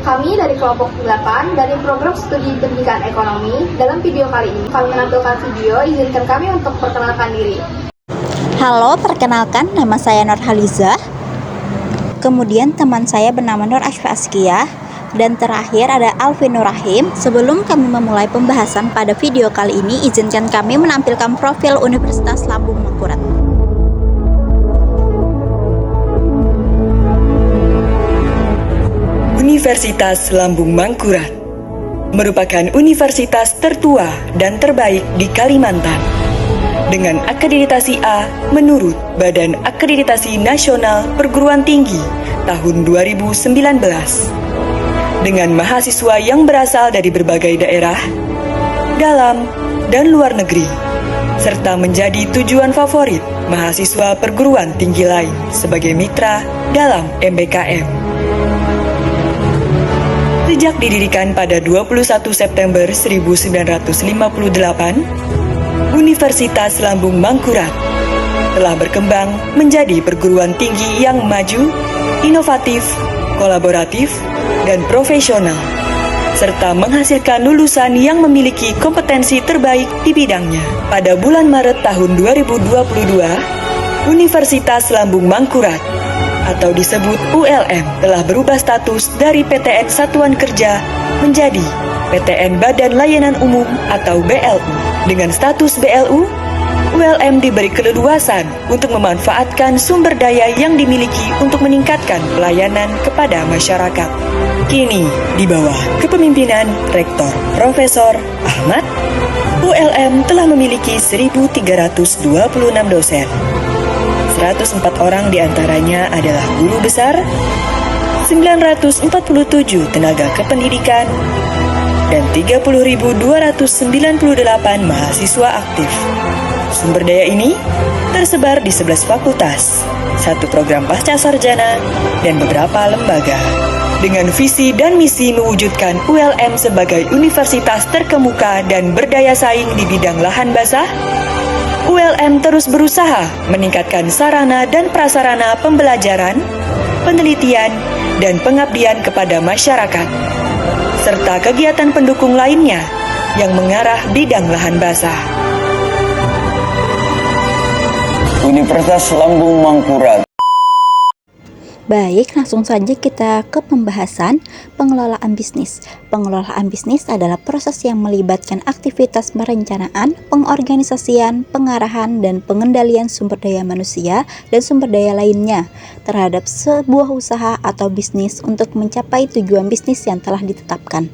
Kami dari kelompok 8 dari program studi pendidikan ekonomi. Dalam video kali ini kami menampilkan video. Izinkan kami untuk perkenalkan diri. Halo, perkenalkan nama saya Nur Haliza. Kemudian teman saya bernama Nur Ashfa Askia. Dan terakhir ada Alvin Nur Rahim. Sebelum kami memulai pembahasan pada video kali ini, izinkan kami menampilkan profil Universitas Lambung Mangkurat. Universitas Lambung Mangkurat merupakan universitas tertua dan terbaik di Kalimantan dengan akreditasi A menurut Badan Akreditasi Nasional Perguruan Tinggi tahun 2019 dengan mahasiswa yang berasal dari berbagai daerah, dalam dan luar negeri, serta menjadi tujuan favorit mahasiswa perguruan tinggi lain sebagai mitra dalam MBKM. Sejak didirikan pada 21 September 1958, Universitas Lambung Mangkurat telah berkembang menjadi perguruan tinggi yang maju, inovatif, kolaboratif, dan profesional, serta menghasilkan lulusan yang memiliki kompetensi terbaik di bidangnya. Pada bulan Maret tahun 2022, Universitas Lambung Mangkurat atau disebut ULM telah berubah status dari PTN Satuan Kerja menjadi PTN Badan Layanan Umum atau BLU. Dengan status BLU, ULM diberi keleluasan untuk memanfaatkan sumber daya yang dimiliki untuk meningkatkan pelayanan kepada masyarakat. Kini, di bawah kepemimpinan Rektor Profesor Ahmad, ULM telah memiliki 1.326 dosen. 104 orang diantaranya adalah guru besar, 947 tenaga kependidikan, dan 30.298 mahasiswa aktif. Sumber daya ini tersebar di 11 fakultas, 1 program pasca sarjana, dan beberapa lembaga. Dengan visi dan misi mewujudkan ULM sebagai universitas terkemuka dan berdaya saing di bidang lahan basah, ULM terus berusaha meningkatkan sarana dan prasarana pembelajaran, penelitian, dan pengabdian kepada masyarakat, serta kegiatan pendukung lainnya yang mengarah bidang lahan basah. Universitas Lambung Mangkurat. Baik, langsung saja kita ke pembahasan pengelolaan bisnis. Pengelolaan bisnis adalah proses yang melibatkan aktivitas perencanaan, pengorganisasian, pengarahan, dan pengendalian sumber daya manusia dan sumber daya lainnya terhadap sebuah usaha atau bisnis untuk mencapai tujuan bisnis yang telah ditetapkan.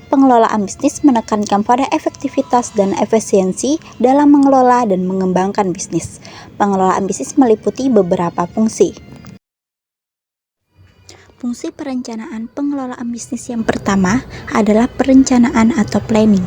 Pengelolaan bisnis menekankan pada efektivitas dan efisiensi dalam mengelola dan mengembangkan bisnis. Pengelolaan bisnis meliputi beberapa fungsi. Fungsi perencanaan pengelolaan bisnis yang pertama adalah perencanaan atau planning.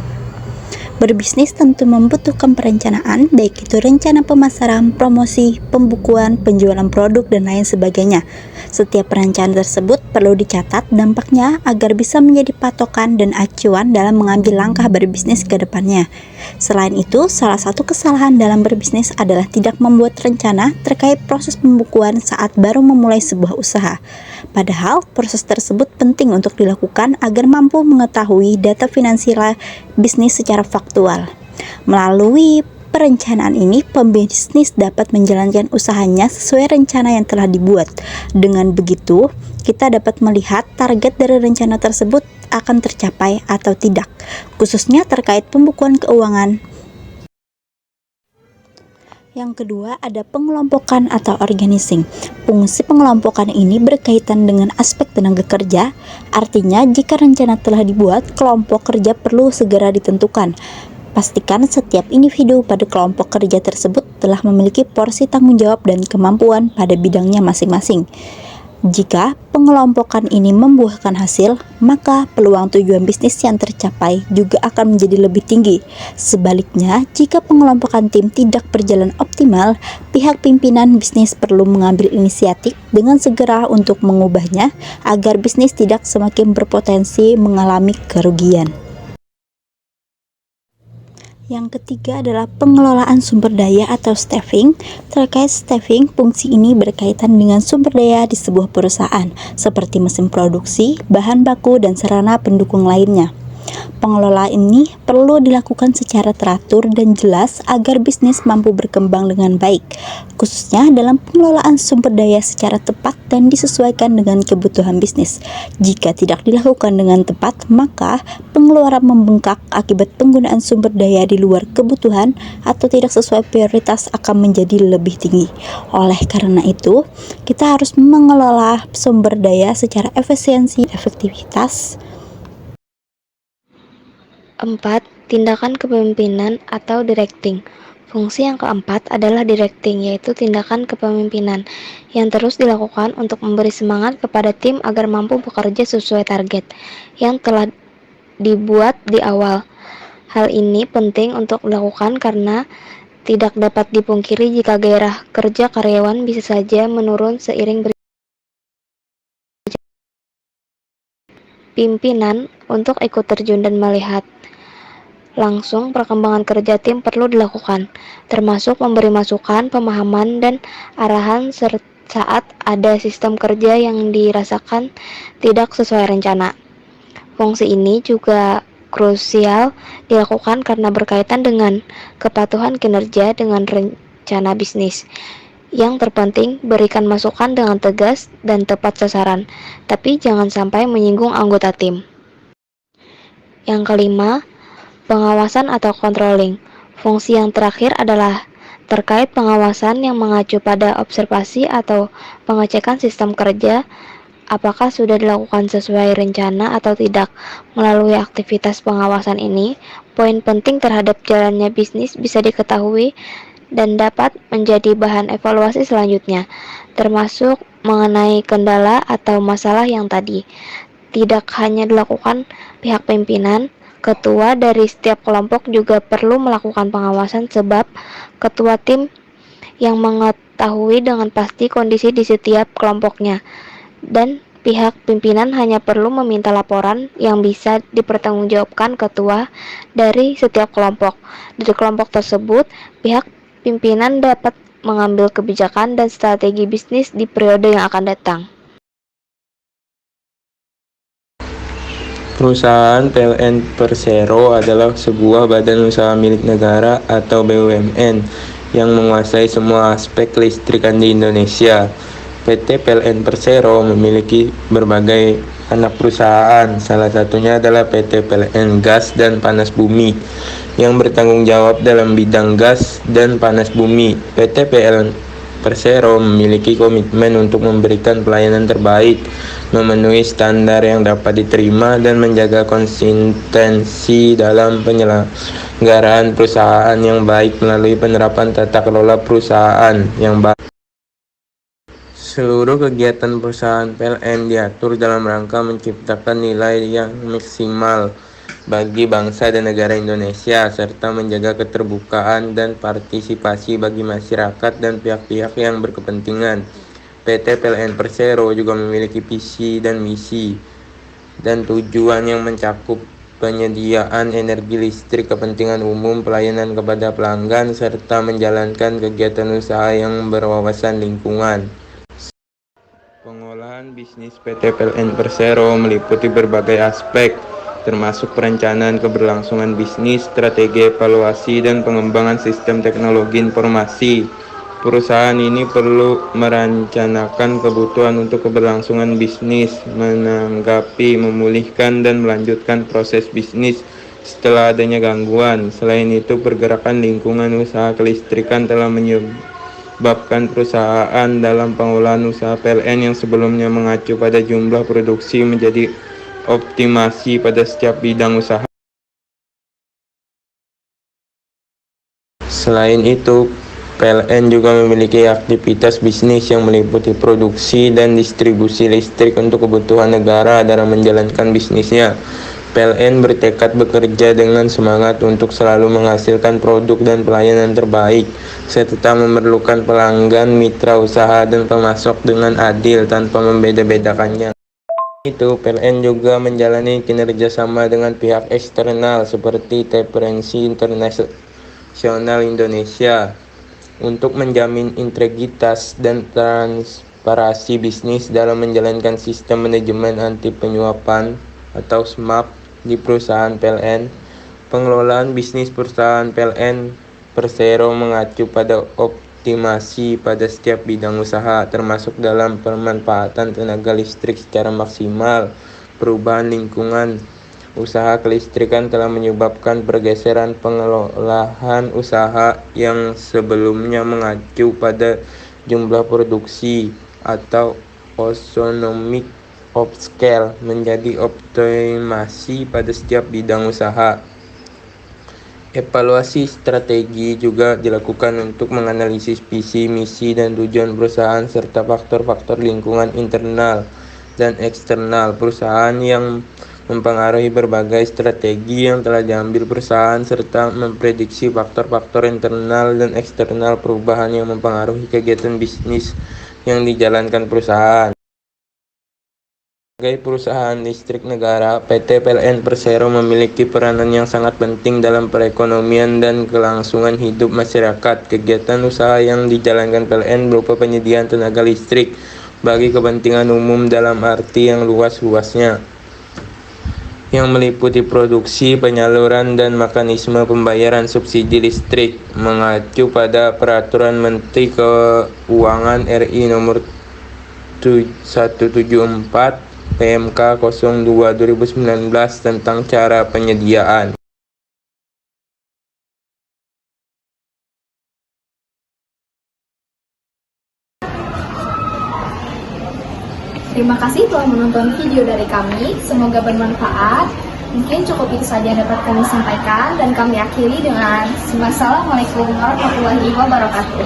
Berbisnis tentu membutuhkan perencanaan, baik itu rencana pemasaran, promosi, pembukuan, penjualan produk, dan lain sebagainya. Setiap perencanaan tersebut perlu dicatat dampaknya agar bisa menjadi patokan dan acuan dalam mengambil langkah berbisnis ke depannya. Selain itu, salah satu kesalahan dalam berbisnis adalah tidak membuat rencana terkait proses pembukuan saat baru memulai sebuah usaha. Padahal, proses tersebut penting untuk dilakukan agar mampu mengetahui data finansial bisnis secara faktual. Melalui perencanaan ini, pembisnis dapat menjalankan usahanya sesuai rencana yang telah dibuat. Dengan begitu, kita dapat melihat target dari rencana tersebut akan tercapai atau tidak, khususnya terkait pembukuan keuangan. Yang kedua ada pengelompokan atau organizing. Fungsi pengelompokan ini berkaitan dengan aspek tenaga kerja. Artinya, jika rencana telah dibuat, kelompok kerja perlu segera ditentukan. Pastikan setiap individu pada kelompok kerja tersebut telah memiliki porsi tanggung jawab dan kemampuan pada bidangnya masing-masing. Jika pengelompokan ini membuahkan hasil, maka peluang tujuan bisnis yang tercapai juga akan menjadi lebih tinggi. Sebaliknya, jika pengelompokan tim tidak berjalan optimal, pihak pimpinan bisnis perlu mengambil inisiatif dengan segera untuk mengubahnya agar bisnis tidak semakin berpotensi mengalami kerugian. Yang ketiga adalah pengelolaan sumber daya atau staffing. Terkait staffing, fungsi ini berkaitan dengan sumber daya di sebuah perusahaan, seperti mesin produksi, bahan baku, dan sarana pendukung lainnya. Pengelolaan ini perlu dilakukan secara teratur dan jelas agar bisnis mampu berkembang dengan baik, khususnya dalam pengelolaan sumber daya secara tepat dan disesuaikan dengan kebutuhan bisnis. Jika tidak dilakukan dengan tepat, maka pengeluaran membengkak akibat penggunaan sumber daya di luar kebutuhan atau tidak sesuai prioritas akan menjadi lebih tinggi. Oleh karena itu, kita harus mengelola sumber daya secara efisiensi, efektivitas. 4. Tindakan kepemimpinan atau directing. Fungsi yang keempat adalah directing, yaitu tindakan kepemimpinan yang terus dilakukan untuk memberi semangat kepada tim agar mampu bekerja sesuai target yang telah dibuat di awal. Hal ini penting untuk dilakukan karena tidak dapat dipungkiri jika gairah kerja karyawan bisa saja menurun seiring pimpinan untuk ikut terjun dan melihat langsung perkembangan kerja tim perlu dilakukan, termasuk memberi masukan, pemahaman, dan arahan saat ada sistem kerja yang dirasakan tidak sesuai rencana. Fungsi ini juga krusial dilakukan karena berkaitan dengan kepatuhan kinerja dengan rencana bisnis. Yang terpenting, berikan masukan dengan tegas dan tepat sasaran, tapi jangan sampai menyinggung anggota tim. Yang kelima, pengawasan atau controlling. Fungsi yang terakhir adalah terkait pengawasan yang mengacu pada observasi atau pengecekan sistem kerja, apakah sudah dilakukan sesuai rencana atau tidak. Melalui aktivitas pengawasan ini, poin penting terhadap jalannya bisnis bisa diketahui dan dapat menjadi bahan evaluasi selanjutnya, termasuk mengenai kendala atau masalah yang tadi. Tidak hanya dilakukan pihak pimpinan, ketua dari setiap kelompok juga perlu melakukan pengawasan sebab ketua tim yang mengetahui dengan pasti kondisi di setiap kelompoknya, dan pihak pimpinan hanya perlu meminta laporan yang bisa dipertanggungjawabkan ketua dari setiap kelompok. Dari kelompok tersebut, pihak pimpinan dapat mengambil kebijakan dan strategi bisnis di periode yang akan datang. Perusahaan PLN Persero adalah sebuah badan usaha milik negara atau BUMN yang menguasai semua aspek kelistrikan di Indonesia. PT PLN Persero memiliki berbagai anak perusahaan, salah satunya adalah PT PLN Gas dan Panas Bumi yang bertanggung jawab dalam bidang gas dan panas bumi. PT PLN Persero memiliki komitmen untuk memberikan pelayanan terbaik, memenuhi standar yang dapat diterima, dan menjaga konsistensi dalam penyelenggaraan perusahaan yang baik melalui penerapan tata kelola perusahaan yang baik. Seluruh kegiatan perusahaan PLN diatur dalam rangka menciptakan nilai yang maksimal bagi bangsa dan negara Indonesia, serta menjaga keterbukaan dan partisipasi bagi masyarakat dan pihak-pihak yang berkepentingan. PT PLN Persero juga memiliki visi dan misi dan tujuan yang mencakup penyediaan energi listrik kepentingan umum, pelayanan kepada pelanggan, serta menjalankan kegiatan usaha yang berwawasan lingkungan. Pengolahan bisnis PT PLN Persero meliputi berbagai aspek, termasuk perencanaan keberlangsungan bisnis, strategi evaluasi, dan pengembangan sistem teknologi informasi. Perusahaan ini perlu merencanakan kebutuhan untuk keberlangsungan bisnis, menanggapi, memulihkan, dan melanjutkan proses bisnis setelah adanya gangguan. Selain itu, pergerakan lingkungan usaha kelistrikan telah menyebabkan perusahaan dalam pengolahan usaha PLN yang sebelumnya mengacu pada jumlah produksi menjadi optimasi pada setiap bidang usaha. Selain itu, PLN juga memiliki aktivitas bisnis yang meliputi produksi dan distribusi listrik untuk kebutuhan negara. Dalam menjalankan bisnisnya, PLN bertekad bekerja dengan semangat untuk selalu menghasilkan produk dan pelayanan terbaik, serta memerlukan pelanggan, mitra usaha, dan pemasok dengan adil tanpa membeda-bedakannya. Itu, PLN juga menjalani kinerja sama dengan pihak eksternal seperti Transparency International nasional Indonesia untuk menjamin integritas dan transparansi bisnis dalam menjalankan sistem manajemen anti penyuapan atau SMAP di perusahaan PLN. Pengelolaan bisnis perusahaan PLN Persero mengacu pada optimasi pada setiap bidang usaha, termasuk dalam pemanfaatan tenaga listrik secara maksimal. Perubahan lingkungan usaha kelistrikan telah menyebabkan pergeseran pengelolaan usaha yang sebelumnya mengacu pada jumlah produksi atau economic of scale menjadi optimasi pada setiap bidang usaha. Evaluasi strategi juga dilakukan untuk menganalisis visi, misi, dan tujuan perusahaan serta faktor-faktor lingkungan internal dan eksternal perusahaan yang mempengaruhi berbagai strategi yang telah diambil perusahaan serta memprediksi faktor-faktor internal dan eksternal perubahan yang mempengaruhi kegiatan bisnis yang dijalankan perusahaan. Sebagai perusahaan listrik negara, PT PLN Persero memiliki peranan yang sangat penting dalam perekonomian dan kelangsungan hidup masyarakat. Kegiatan usaha yang dijalankan PLN berupa penyediaan tenaga listrik bagi kepentingan umum dalam arti yang luas-luasnya, yang meliputi produksi, penyaluran, dan mekanisme pembayaran subsidi listrik, mengacu pada Peraturan Menteri Keuangan RI Nomor 174 PMK 02/2019 tentang cara penyediaan. Terima kasih telah menonton video dari kami, semoga bermanfaat. Mungkin cukup itu saja yang dapat kami sampaikan, dan kami akhiri dengan Wassalamualaikum warahmatullahi wabarakatuh.